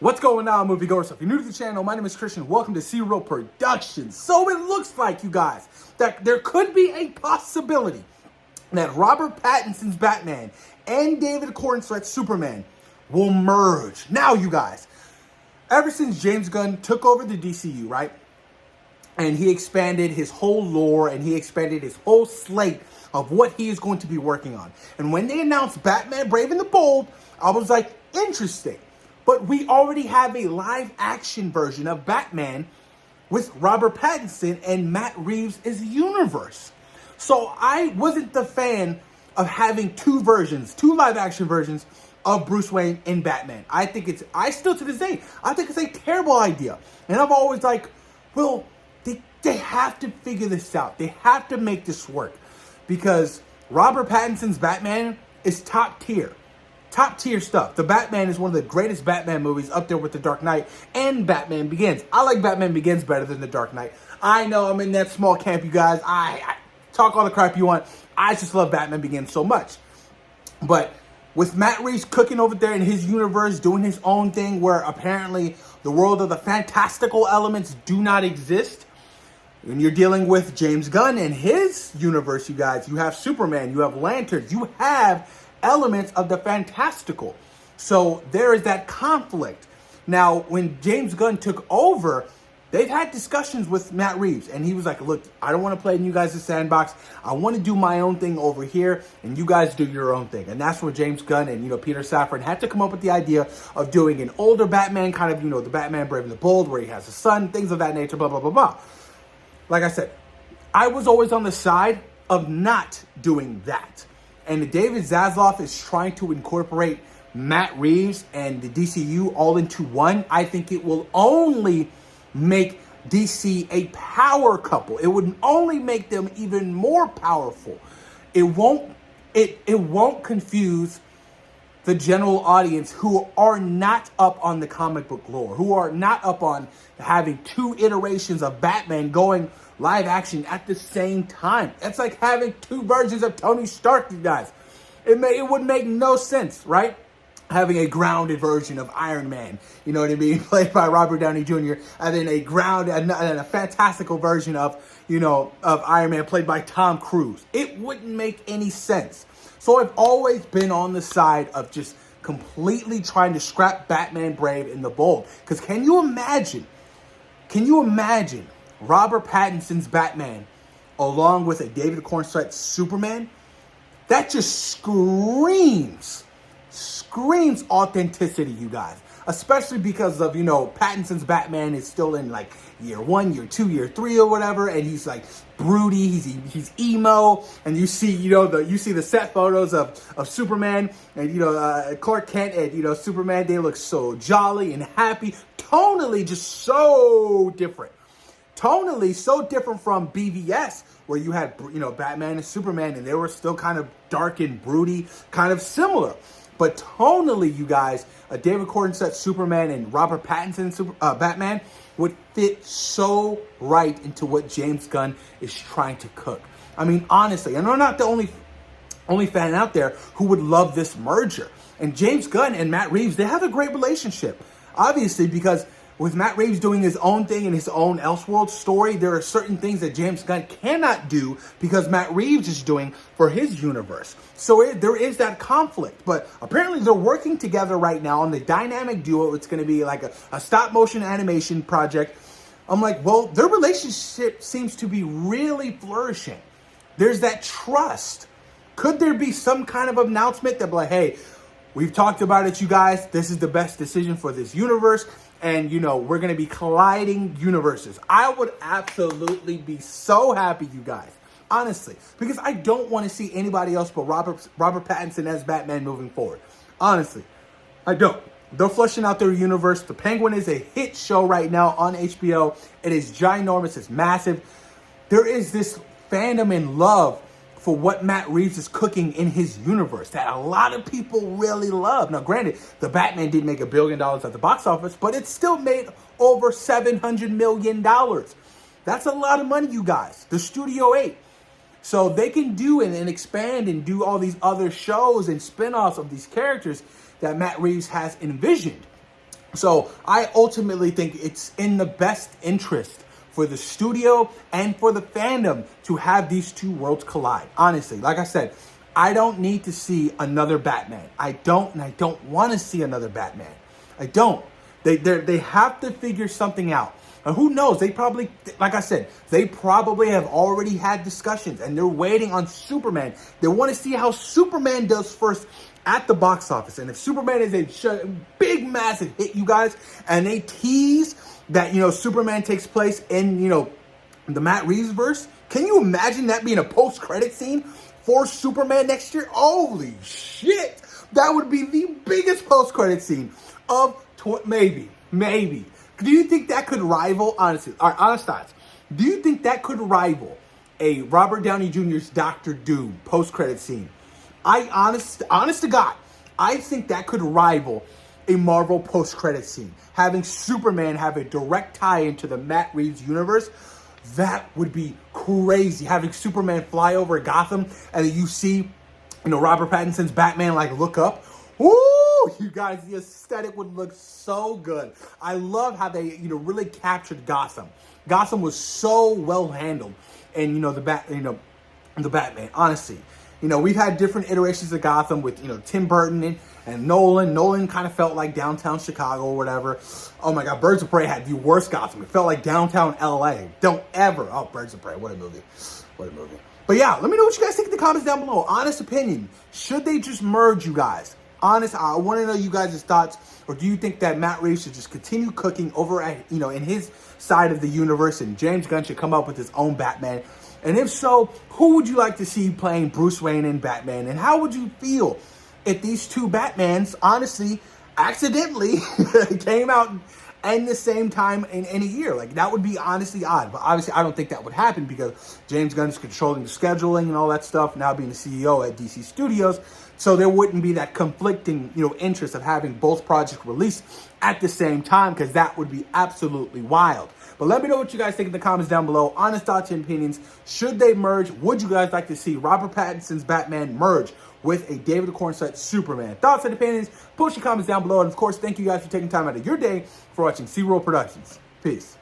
What's going on, moviegoers? So if you're new to the channel, my name is Christian. Welcome to Zero Productions. So it looks like, you guys, that there could be a possibility that Robert Pattinson's Batman and David Cornsweet's Superman will merge. Now, you guys, ever since James Gunn took over the DCU, right? And he expanded his whole lore and he expanded his whole slate of what he is going to be working on. And when they announced Batman Brave and the Bold, I was like, interesting. But we already have a live action version of Batman with Robert Pattinson and Matt Reeves' Universe. So I wasn't the fan of having two live action versions of Bruce Wayne and Batman. I still to this day, I think it's a terrible idea. And I'm always like, well, they have to figure this out. They have to make this work. Because Robert Pattinson's Batman is top tier. Top tier stuff. The Batman is one of the greatest Batman movies, up there with The Dark Knight and Batman Begins. I like Batman Begins better than The Dark Knight. I know I'm in that small camp, you guys. I talk all the crap you want. I just love Batman Begins so much. But with Matt Reeves cooking over there in his universe, doing his own thing, where apparently the world of the fantastical elements do not exist, when you're dealing with James Gunn and his universe, you guys, you have Superman, you have lanterns, you have elements of the fantastical. So there is that conflict. Now, when James Gunn took over, they've had discussions with Matt Reeves, and he was like, look, I don't want to play in you guys' sandbox. I want to do my own thing over here, and you guys do your own thing. And that's where James Gunn and, Peter Safran had to come up with the idea of doing an older Batman, kind of, the Batman Brave and the Bold, where he has a son, things of that nature, blah, blah, blah, blah. Like I said, I was always on the side of not doing that. And David Zaslav is trying to incorporate Matt Reeves and the DCU all into one. I think it will only make DC a power couple. It would only make them even more powerful. It won't confuse the general audience who are not up on the comic book lore, who are not up on having two iterations of Batman going live action at the same time. It's like having two versions of Tony Stark, you guys. It would make no sense, right? Having a grounded version of Iron Man, you know what I mean, played by Robert Downey Jr., and then a fantastical version of Iron Man played by Tom Cruise. It wouldn't make any sense. So I've always been on the side of just completely trying to scrap Batman Brave and the Bold. Because can you imagine Robert Pattinson's Batman along with a David Cornsweet Superman? That just screams authenticity, you guys. Especially because of, Pattinson's Batman is still in like year 1, year 2, year 3 or whatever, and he's like broody, he's emo, and you see, the set photos of Superman and Clark Kent and Superman, they look so jolly and happy, tonally just so different. Tonally so different from BVS, where you had Batman and Superman, and they were still kind of dark and broody, kind of similar. But tonally, you guys, a David Cornsweet Superman and Robert Pattinson Batman would fit so right into what James Gunn is trying to cook. I mean, honestly, and I'm not the only fan out there who would love this merger. And James Gunn and Matt Reeves, they have a great relationship, obviously, because with Matt Reeves doing his own thing in his own Elseworlds story, there are certain things that James Gunn cannot do because Matt Reeves is doing for his universe. So there is that conflict. But apparently they're working together right now on the dynamic duo. It's going to be like a stop motion animation project. I'm like, well, their relationship seems to be really flourishing. There's that trust. Could there be some kind of announcement that be like, hey, we've talked about it, you guys. This is the best decision for this universe. And, we're going to be colliding universes. I would absolutely be so happy, you guys. Honestly. Because I don't want to see anybody else but Robert Pattinson as Batman moving forward. Honestly. I don't. They're fleshing out their universe. The Penguin is a hit show right now on HBO. It is ginormous. It's massive. There is this fandom and love for what Matt Reeves is cooking in his universe that a lot of people really love. Now, granted, the Batman did make $1 billion at the box office, but it still made over $700 million. That's a lot of money, you guys. The Studio 8. So they can do and expand and do all these other shows and spin-offs of these characters that Matt Reeves has envisioned. So I ultimately think it's in the best interest for the studio and for the fandom to have these two worlds collide. Honestly, like I said, I don't need to see another Batman. I don't want to see another Batman. I don't. They have to figure something out. And who knows? They probably, like I said, they probably have already had discussions and they're waiting on Superman. They want to see how Superman does first at the box office. And if Superman is a big, massive hit, you guys, and they tease that, Superman takes place in, the Matt Reeves verse, can you imagine that being a post-credit scene for Superman next year? Holy shit! That would be the biggest post-credit scene of maybe. Do you think that could rival, honestly, all right, honest thoughts, do you think that could rival a Robert Downey Jr.'s Doctor Doom post-credit scene? Honest to God, I think that could rival a Marvel post-credit scene. Having Superman have a direct tie into the Matt Reeves universe, that would be crazy. Having Superman fly over Gotham and then you see, Robert Pattinson's Batman look up. Woo! You guys, the aesthetic would look so good. I love how they, really captured Gotham. Gotham was so well handled, and the Batman. Honestly, we've had different iterations of Gotham with Tim Burton and Nolan. Nolan kind of felt like downtown Chicago or whatever. Oh my God, Birds of Prey had the worst Gotham. It felt like downtown LA. Don't ever. Oh, Birds of Prey, what a movie! What a movie! But yeah, let me know what you guys think in the comments down below. Honest opinion. Should they just merge, you guys? Honest, I want to know you guys' thoughts. Or do you think that Matt Reeves should just continue cooking over at, in his side of the universe, and James Gunn should come up with his own Batman? And if so, who would you like to see playing Bruce Wayne and Batman? And how would you feel if these two Batmans, honestly, accidentally came out in the same time in a year? That would be honestly odd. But obviously, I don't think that would happen because James Gunn is controlling the scheduling and all that stuff, now being the CEO at DC Studios. So there wouldn't be that conflicting, interest of having both projects released at the same time, because that would be absolutely wild. But let me know what you guys think in the comments down below. Honest thoughts and opinions. Should they merge? Would you guys like to see Robert Pattinson's Batman merge with a David Cornsett Superman? Thoughts and opinions? Post your comments down below. And of course, thank you guys for taking time out of your day for watching C-Roll Productions. Peace.